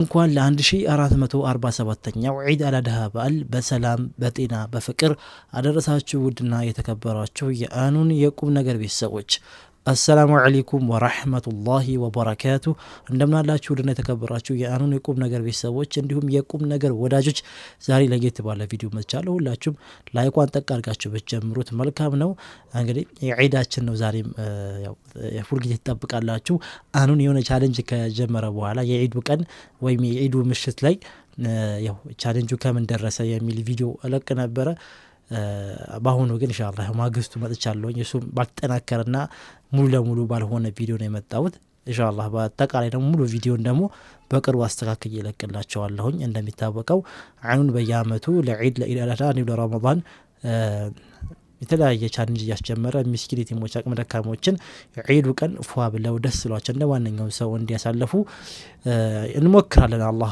እንኳን ለ1447ኛው ዒድ አልአድሃ በዓል በሰላም በጤና በፍቅር አደረሳችሁ። ውድና የተከበራችሁ የአኑን የቁም ነገር ቤተሰቦች አሰላሙ አለይኩም ወራህመቱላሂ ወበረካቱ። እንደምናላችሁ ውድና የተከበራችሁ የአኑን የቁም ነገር ቤተሰቦች እንዲሁም የቁም ነገር ወዳጆች፣ ዛሬ ለየት ባለ ቪዲዮ መጥቻለሁ። ሁላችሁም ላይኳን ጠቅ አድርጋችሁ ብትጀምሩት መልካም ነው። እንግዲህ የዒዳችን ነው ዛሬም ያው ሁልጊዜ ትጠብቃላችሁ። አኑን የሆነ ቻሌንጅ ከጀመረ በኋላ የዒዱ ቀን ወይም የዒዱ ምሽት ላይ ያው ቻሌንጁ ከምን ደረሰ የሚል ቪዲዮ እለቅ ነበረ። በአሁኑ ግን ኢንሻአላህ ማግስቱ መጥቻለሁኝ። እሱም ባልተጠናከረና ሙሉ ለሙሉ ባልሆነ ቪዲዮ ነው የመጣሁት። ኢንሻአላህ በአጠቃላይ ደግሞ ሙሉ ቪዲዮን ደግሞ በቅርቡ አስተካክዬ እለቅላችኋለሁኝ። እንደሚታወቀው አኑን በየአመቱ ለዒድ ለኢድ አል አድሃ ለረመዳን የተለያየ ቻሌንጅ እያስጀመረ ምስኪን የቲሞች አቅመ ደካሞችን ዒዱ ቀን ፏ ብለው ደስ ብሏቸው እንደ ማንኛውም ሰው እንዲያሳልፉ እንሞክራለን። አላህ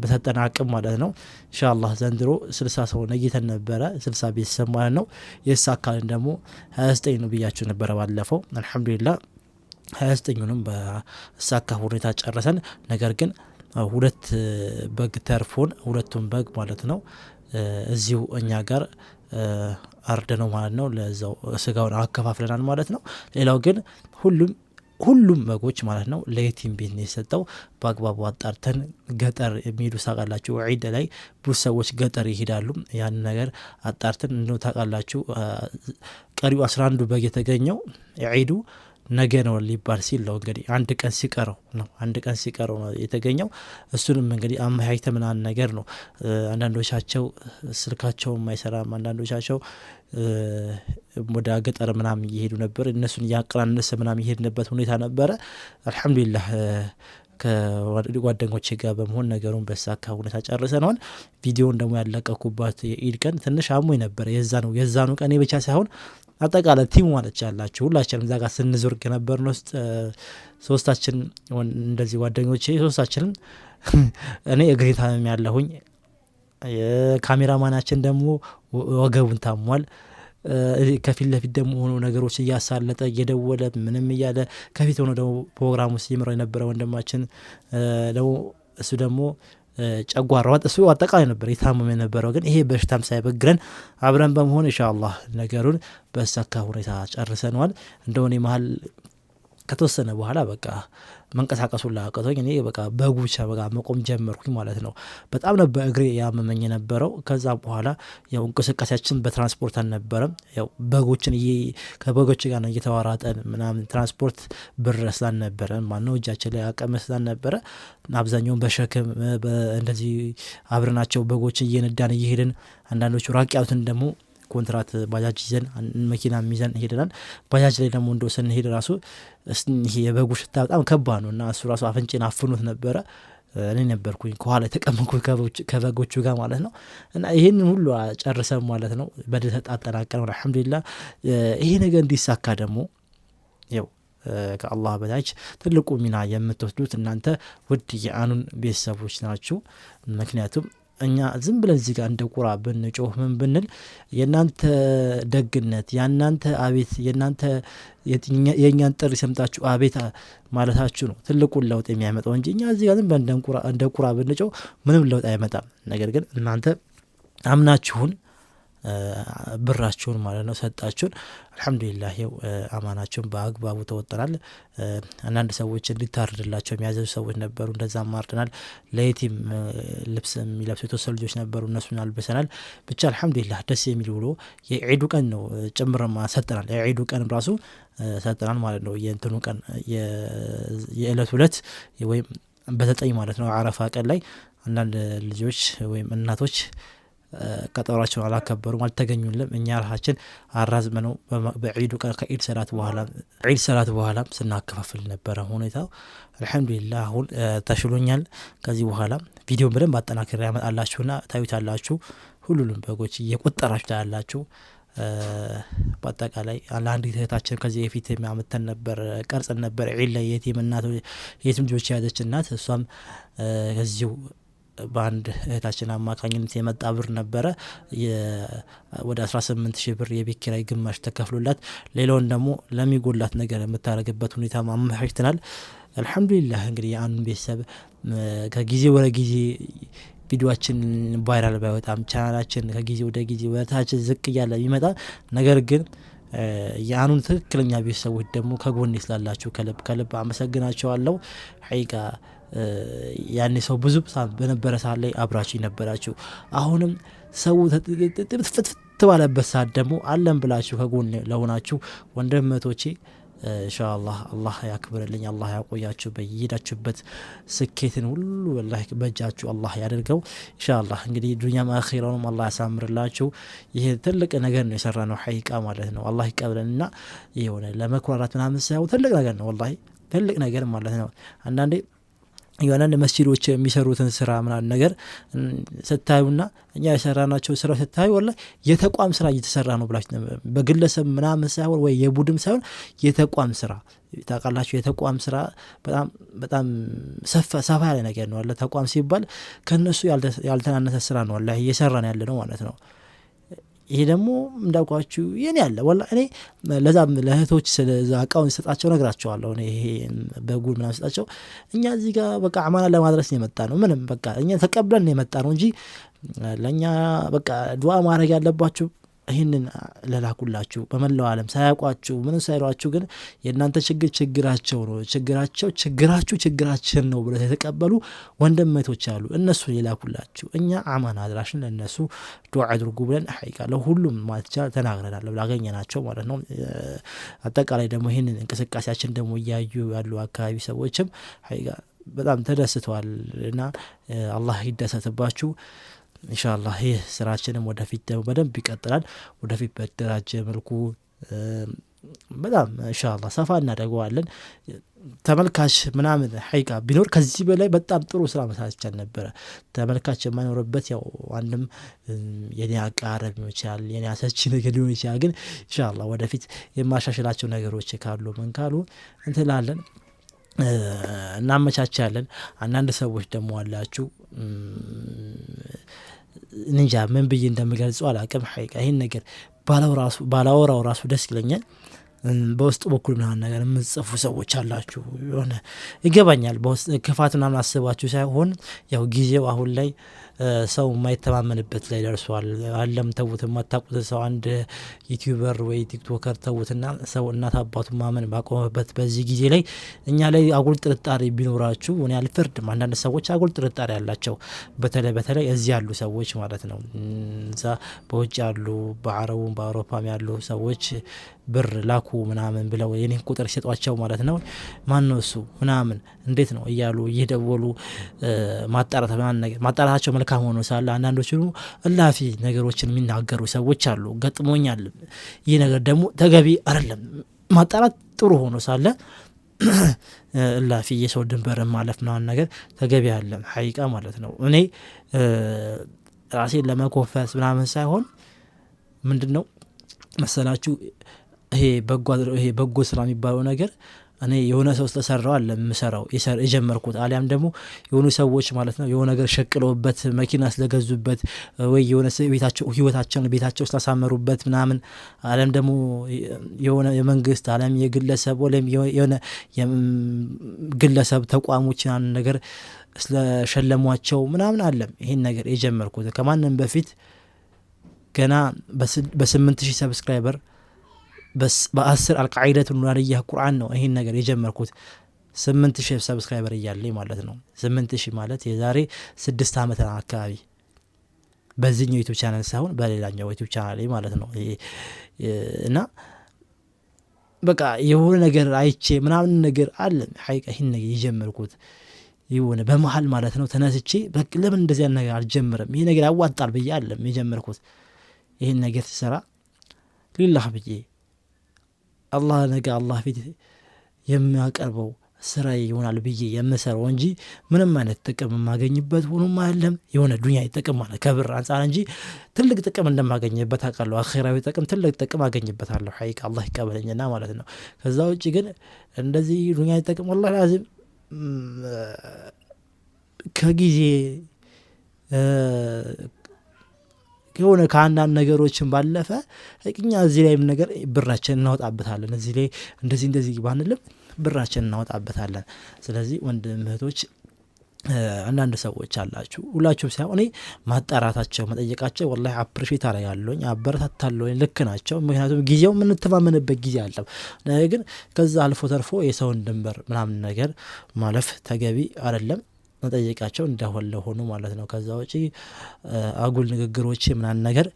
በሰጠን አቅም ማለት ነው። ኢንሻአላህ ዘንድሮ 60 ሰው ነይተን ነበረ፣ 60 ቤተሰብ ማለት ነው። የሳካልን ደግሞ 29 ነው ብያችሁ ነበረ ባለፈው። አልহামዱሊላህ 29ኙንም በሳካ ሁኔታ ጨረሰን። ነገር ግን ሁለት በግ ተርፎን ሁለቱም በግ ማለት ነው እዚሁ እኛ ጋር አርደ ነው ማለት ነው። ለዛው ስጋውን አከፋፍለናል ማለት ነው። ሌላው ግን ሁሉም በጎች ማለት ነው ለየቲም ቤት ነው የሰጠው። በአግባቡ አጣርተን ገጠር የሚሄዱ ታውቃላችሁ፣ ዒድ ላይ ብዙ ሰዎች ገጠር ይሄዳሉ። ያን ነገር አጣርተን እንደው ታውቃላችሁ ቀሪው 11 በግ የተገኘው ዒዱ ነገ ነው ሊባል ሲል ነው እንግዲህ አንድ ቀን ሲቀረው ነው የተገኘው። እሱንም እንግዲህ አመሀይተ ምናምን ነገር ነው። አንዳንዶቻቸው ስልካቸው የማይሰራም፣ አንዳንዶቻቸው ወደ ገጠር ምናምን እየሄዱ ነበር። እነሱን እያቀናነሰ ምናምን እየሄድንበት ሁኔታ ነበረ። አልহামዱሊላህ ከጓደኞቼ ጋር በመሆን ነገሩን በሳካ ሁኔታ ጨርሰናል። ቪዲዮውን ደግሞ ያለቀኩባት የኢድ ቀን ትንሽ አሞኝ ነበር። የዛኑ ቀን ብቻ ሳይሆን አጠቃላይ ቲም ማለት ያላችሁ ሁላችንም እዛ ጋር ስንዞር የነበርን ውስጥ ሶስታችን እንደዚህ ጓደኞቼ ሶስታችንን እኔ እግሬ ታመም ያለሁኝ፣ ካሜራማናችን ደግሞ ወገቡን ታሟል። ከፊት ለፊት ደግሞ ሆኖ ነገሮች እያሳለጠ እየደወለ ምንም እያለ ከፊት ሆኖ ደግሞ ፕሮግራሙ ሲመራው የነበረ ወንድማችን ደግሞ እሱ ደግሞ ጨጓራው እሱ አጠቃላይ ነበር የታመመ የነበረው። ግን ይሄ በሽታም ሳይበግረን አብረን በመሆን ኢንሻአላህ ነገሩን በሳካ ሁኔታ ጨርሰናል። እንደሆነ መሀል ከተወሰነ በኋላ በቃ መንቀሳቀሱ ላቀቶኝ እኔ በቃ በጉቻ በቃ መቆም ጀመርኩኝ ማለት ነው። በጣም ነበር እግሬ ያመመኝ የነበረው። ከዛ በኋላ ያው እንቅስቃሴያችን በትራንስፖርት አልነበረም። ያው በጎችን ከበጎች ጋር ነው እየተዋራጠን ምናምን ትራንስፖርት ብር ስላልነበረ ማነው እጃችን ላይ አቅም ስላልነበረ አብዛኛውን በሸክም እንደዚህ አብረናቸው በጎችን እየነዳን እየሄድን አንዳንዶቹ ራቅ ያሉትን ደግሞ ኮንትራት ባጃጅ ይዘን መኪና ይዘን ሄደናል። ባጃጅ ላይ ደግሞ እንደው ስንሄድ ራሱ ይሄ የበጉ ሽታ በጣም ከባድ ነው እና እሱ ራሱ አፍንጬን አፍኖት ነበረ። እኔ ነበርኩኝ ከኋላ የተቀመጥኩት ከበጎቹ ጋር ማለት ነው። እና ይሄንን ሁሉ ጨርሰን ማለት ነው በድል ተጣጣናቀን አልহামዱሊላህ። ይሄ ነገር እንዲሳካ ደግሞ ያው ከአላህ በታች ትልቁ ሚና የምትወስዱት እናንተ ውድ የአኑን ቤተሰቦች ናችሁ። ምክንያቱም እኛ ዝም ብለን እዚህ ጋር እንደ ቁራ ብንጮህ ምን ብንል የእናንተ ደግነት የእናንተ አቤት የእኛን ጥሪ ሰምታችሁ አቤት ማለታችሁ ነው ትልቁን ለውጥ የሚያመጣው እንጂ እኛ እዚህ ጋር ዝም ብለን እንደ ቁራ ብንጮህ ምንም ለውጥ አይመጣም። ነገር ግን እናንተ አምናችሁን ብራችሁን ማለት ነው ሰጣችሁን። አልহামዱሊላህ ይኸው አማናችሁን በአግባቡ ተወጥተናል። አንዳንድ ሰዎች እንዲታረድላቸው የሚያዘዙ ሰዎች ነበሩ፣ እንደዛም ማርደናል። ለየቲም ልብስ የሚለብሱ የተወሰኑ ልጆች ነበሩ፣ እነሱን አልብሰናል። ብቻ አልহামዱሊላህ ደስ የሚል ውሎ የዒዱ ቀን ነው ጭምርማ ሰጥተናል። የዒዱ ቀን ራሱ ሰጥተናል ማለት ነው። የእንትኑ ቀን የዕለቱ ዕለት ወይም በ9 ማለት ነው አረፋ ቀን ላይ አንዳንድ ልጆች ወይም እናቶች ቀጠሯቸውን አላከበሩም፣ አልተገኙልም። እኛ ራሳችን አራዝመነው በዒዱ ቀን ከዒድ ሰላት በኋላ ስናከፋፍል ነበረ ሁኔታው። አልহামዱሊላህ አሁን ተሽሎኛል። ከዚህ በኋላ ቪዲዮ በደንብ አጠናክሬ ያመጣላችሁና ታዩታላችሁ። ሁሉንም በጎች እየቆጠራችሁ ታያላችሁ። በአጠቃላይ አንድ እህታችን ከዚህ በፊት የሚያመተን ነበር ቀርጸን ነበር ዒድ ላይ የቲም ልጆች ያዘች እናት፣ እሷም ከዚሁ በአንድ እህታችን አማካኝነት የመጣ ብር ነበረ ወደ 18,000 ብር የቤት ኪራይ ግማሽ ተከፍሎላት ሌላውን ደግሞ ለሚጎላት ነገር የምታረግበት ሁኔታ ማመቻችተናል። አልহামዱሊላህ እንግዲህ ያን ቤተሰብ ከጊዜ ወደ ጊዜ ቪዲዮአችን ቫይራል ባይወጣም ቻናላችን ከጊዜ ወደ ጊዜ ወታች ዝቅ እያለ ይመጣል። ነገር ግን ያኑን ትክክለኛ ቤተሰቦች ደግሞ ከጎኔ ስላላችሁ ከልብ አመሰግናችኋለሁ። ሐቂቃ ያኔ ሰው ብዙ በነበረ ሰዓት ላይ አብራችሁ ነበራችሁ። አሁንም ሰው ፍትፍት ባለበት ሰዓት ደግሞ አለን ብላችሁ ከጎን ለሆናችሁ ወንድሞቼ ኢንሻአላህ አላህ ያክብርልኝ፣ አላህ ያቆያችሁ፣ በየሄዳችሁበት ስኬትን ሁሉ ወላሂ በእጃችሁ አላህ ያደርገው ኢንሻአላህ። እንግዲህ ዱንያም አኺራውንም አላህ ያሳምርላችሁ። ይሄ ትልቅ ነገር ነው የሰራነው ሐቂቃ ማለት ነው። አላህ ይቀበለንና ይሆነ ለመኩራራት ምናምን ሳይሆን ትልቅ ነገር ነው ወላሂ ትልቅ ነገር ማለት ነው። አንዳንዴ የሆነ መስጂዶች የሚሰሩትን ስራ ምናምን ነገር ስታዩና እኛ የሰራናቸው ስራ ስታዩ ወላሂ የተቋም ስራ እየተሰራ ነው ብላችሁ በግለሰብ ምናምን ሳይሆን ወይ የቡድን ሳይሆን የተቋም ስራ ታውቃላችሁ። የተቋም ስራ በጣም ሰፋ ያለ ነገር ነው። አለ ተቋም ሲባል ከነሱ ያልተናነሰ ስራ ነው ወላሂ እየሰራን ያለ ነው ማለት ነው። ይሄ ደግሞ እንዳውቃችሁ የኔ ያለ ወላሂ እኔ ለዛም ለእህቶች ስለዛ አቃውን ሰጣቸው ነግራቸዋለሁ። እኔ ይሄ በጉል ምናምን ሰጣቸው እኛ እዚህ ጋር በቃ አማና ለማድረስ ነው የመጣ ነው። ምንም በቃ እኛ ተቀብለን ነው የመጣ ነው እንጂ ለኛ በቃ ዱዓ ማድረግ ያለባችሁ ይሄንን ለላኩላችሁ በመላው ዓለም ሳያውቋችሁ ምን ሳይሏችሁ ግን የእናንተ ችግራቸው ነው ችግራችሁ ችግራችን ነው ብለው የተቀበሉ ወንድሞች አሉ። እነሱ ይላኩላችሁ እኛ አማና አድራሽን ለነሱ ዱዓ አድርጉ ብለን ሐቂቃ ለሁሉም ማለት ተናግረናል ላገኘናቸው ማለት ነው። አጠቃላይ ደግሞ ይሄንን እንቅስቃሴያችን ደግሞ እያዩ ያሉ አካባቢ ሰዎችም ሐቂቃ በጣም ተደስተዋል እና አላህ ይደሰትባችሁ ኢንሻአላህ። ይህ ስራችንም ወደፊት ደግሞ በደንብ ይቀጥላል። ወደፊት በደራጀ መልኩ በጣም ኢንሻአላህ ሰፋ እናደርገዋለን። ተመልካች ምናምን ሐቂቃ ቢኖር ከዚህ በላይ በጣም ጥሩ ስራ መስራት ይቻል ነበር። ተመልካች የማይኖርበት ያው አንድም የኔ አቃረብ ይችላል የኔ አሰቺ ነገር ሊሆን ይችላል። ግን ኢንሻአላህ ወደፊት የማሻሽላቸው ነገሮች ካሉ ምን ካሉ እንትላለን እናመቻቻለን። አንዳንድ ሰዎች ደግሞ አላችሁ እንጃ ምን ብዬ እንደምገልጸው አላውቅም። ሐቂቃ ይሄን ነገር ባላወራው ራሱ ደስ ይለኛል። በውስጥ በኩል ምናምን ነገር የምትጽፉ ሰዎች አላችሁ የሆነ ይገባኛል። በውስጥ ክፋት ምናምን አስባችሁ ሳይሆን ያው ጊዜው አሁን ላይ ሰው የማይተማመንበት ላይ ደርሷል። አለም ተውት የማታውቁት ሰው አንድ ዩቲዩበር ወይ ቲክቶከር ተውትና ሰው እናት አባቱ ማመን ባቆመበት በዚህ ጊዜ ላይ እኛ ላይ አጉል ጥርጣሬ ቢኖራችሁ እኔ አልፈርድም። አንዳንድ ሰዎች አጉል ጥርጣሬ ያላቸው በተለይ እዚህ ያሉ ሰዎች ማለት ነው። እዛ በውጭ ያሉ በአረቡም በአውሮፓም ያሉ ሰዎች ብር ላኩ ምናምን ብለው የኔን ቁጥር ሲሰጧቸው ማለት ነው ማን ነው እሱ ምናምን እንዴት ነው እያሉ እየደወሉ ማጣራታቸው መልካም ሆኖ ሳለ አንዳንዶቹ እላፊ ነገሮችን የሚናገሩ ሰዎች አሉ። ገጥሞኛል። ይህ ነገር ደግሞ ተገቢ አይደለም። ማጣራት ጥሩ ሆኖ ሳለ እላፊ የሰው ድንበር ማለፍ ምናምን ነገር ተገቢ አይደለም ሐቂቃ ማለት ነው። እኔ ራሴን ለመኮፈስ ምናምን ሳይሆን ምንድነው መሰላችሁ ይሄ በጎ ስራ የሚባለው ነገር እኔ የሆነ ሰው ስለሰራው አለ የምሰራው የጀመርኩት አሊያም ደግሞ የሆኑ ሰዎች ማለት ነው የሆነ ነገር ሸቅለውበት መኪና ስለገዙበት ወይ የሆነ ቤታቸው ስላሳመሩበት ምናምን አለም ደግሞ የሆነ የመንግስት አለም የግለሰብ ወለም የሆነ የግለሰብ ተቋሞች ነገር ስለሸለሟቸው ምናምን አለም ይሄን ነገር የጀመርኩት ከማንም በፊት ገና በ8000 ሰብስክራይበር በ10 አልቃዒደቱ ኑራንያ ቁርአን ነው ይሄን ነገር የጀመርኩት 8000 ሰብስክራይበር እያለኝ ማለት ነው። 8000 ማለት የዛሬ 6 አመት አካባቢ በዚህኛው ዩቲዩብ ቻናል ሳይሆን በሌላኛው ዩቲዩብ ቻናል ላይ ማለት ነው። እና በቃ የሆነ ነገር አይቼ ምናምን ነገር አለ ሐቂቃ ይሄን ነገር የጀመርኩት ይሁን በመሃል ማለት ነው። ተነስቼ በቃ ለምን እንደዚህ አይነት ነገር አልጀምርም ይሄ ነገር ያዋጣል ብዬ አይደለም የጀመርኩት። ይሄን ነገር ተሰራ ሊላህ ብዬ አላህ ፊት የሚያቀርበው ስራ ይሆናል ብዬ የምሰራው እንጂ ምንም አይነት ጥቅም ማገኝበት ሆኖም አይደለም። የሆነ ዱንያ ጥቅም ማለት ከብር አንፃር እንጂ ትልቅ ጥቅም እንደማገኝበት አውቃለሁ። አኺራዊ ጥቅም ትልቅ ጥቅም አገኝበታለሁ ሐቂቃ አላህ ይቀበለኝና ማለት ነው። ከዛ ውጪ ግን እንደዚህ ዱንያ ጥቅም ወላሂ ላዚም ከጊዜ የሆነ ከአንዳንድ ነገሮችን ባለፈ እኛ እዚህ ላይም ነገር ብራችን እናወጣበታለን። እዚህ ላይ እንደዚህ ባንልም ብራችን እናወጣበታለን። ስለዚህ ወንድም እህቶች አንዳንድ ሰዎች አላችሁ ሁላችሁም ሳይሆን እኔ ማጣራታቸው መጠየቃቸው ወላሂ አፕሪሺየት አደርጋለሁኝ አበረታታለሁኝ። ልክ ናቸው። ምክንያቱም ጊዜው የምንተማመንበት ጊዜ አለ። ነገር ግን ከዛ አልፎ ተርፎ የሰውን ድንበር ምናምን ነገር ማለፍ ተገቢ አይደለም። መጠየቃቸው እንዳሆለ ሆኖ ማለት ነው። ከዛ ውጪ አጉል ንግግሮች ምናምን ነገር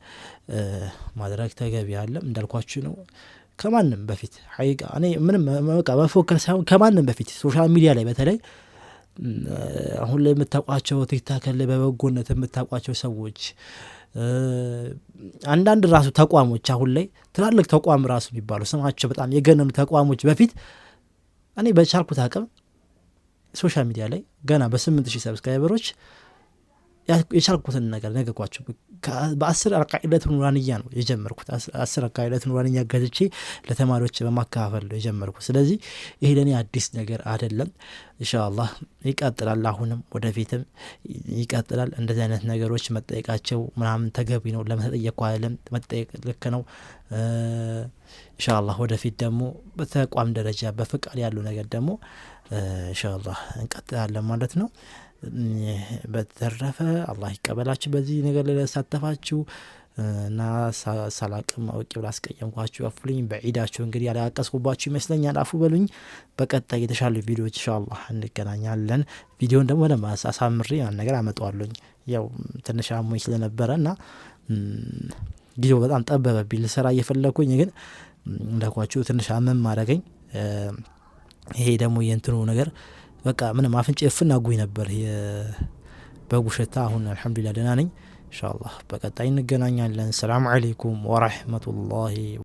ማድረግ ተገቢ አይደለም። እንዳልኳችሁ ነው። ከማንም በፊት ሐቂቃ እኔ ምንም በቃ መፎከር ሳይሆን ከማንም በፊት ሶሻል ሚዲያ ላይ በተለይ አሁን ላይ የምታውቋቸው ቲክታክ ላይ በበጎነት የምታውቋቸው ሰዎች አንዳንድ ራሱ ተቋሞች አሁን ላይ ትላልቅ ተቋም ራሱ የሚባሉ ስማቸው በጣም የገነኑ ተቋሞች በፊት እኔ በቻልኩት አቅም ሶሻል ሚዲያ ላይ ገና በ8000 ሰብስክራይበሮች የቻልኩትን ነገር ነገርኳቸው። በ10 ረቃኢለት ኑራንያ ነው የጀመርኩት። 10 ረቃኢለት ኑራንያ ገዝቼ ለተማሪዎች በማካፈል ነው የጀመርኩት። ስለዚህ ይሄ ለኔ አዲስ ነገር አይደለም። ኢንሻአላህ ይቀጥላል። አሁንም ወደፊትም ይቀጥላል። እንደዚህ አይነት ነገሮች መጠየቃቸው ምናምን ተገቢ ነው። ለመጠየቅ አይደለም መጠየቅ ልክ ነው። ኢንሻአላህ ወደፊት ደግሞ በተቋም ደረጃ በፍቃድ ያለው ነገር ደግሞ ኢንሻአላህ እንቀጥላለን ማለት ነው። በተረፈ አላህ ይቀበላችሁ በዚህ ነገር ላይ ተሳተፋችሁ እና ሳላቅም አውቄ ብላስቀየምኳችሁ አፉልኝ። በዒዳችሁ እንግዲህ ያላቀስኩባችሁ ይመስለኛል። አፉ በሉኝ። በቀጣይ የተሻሉ ቪዲዮዎች ኢንሻአላህ እንገናኛለን። ቪዲዮን ደግሞ አሳምሬ ያን ነገር አመጣዋለሁኝ። ያው ትንሽ አሞኝ ስለነበረና ጊዜው በጣም ጠበበብኝ ልሰራ እየፈለኩኝ ግን እንዳልኳችሁ ትንሽ አመም ማረገኝ። ይሄ ደግሞ የእንትኑ ነገር በቃ ምንም አፍንጭ እፍና ጉኝ ነበር በጉሽታ። አሁን አልহামዱሊላህ ደህና ነኝ። ኢንሻአላህ በቀጣይ እንገናኛለን። ሰላም አለይኩም ወራህመቱላሂ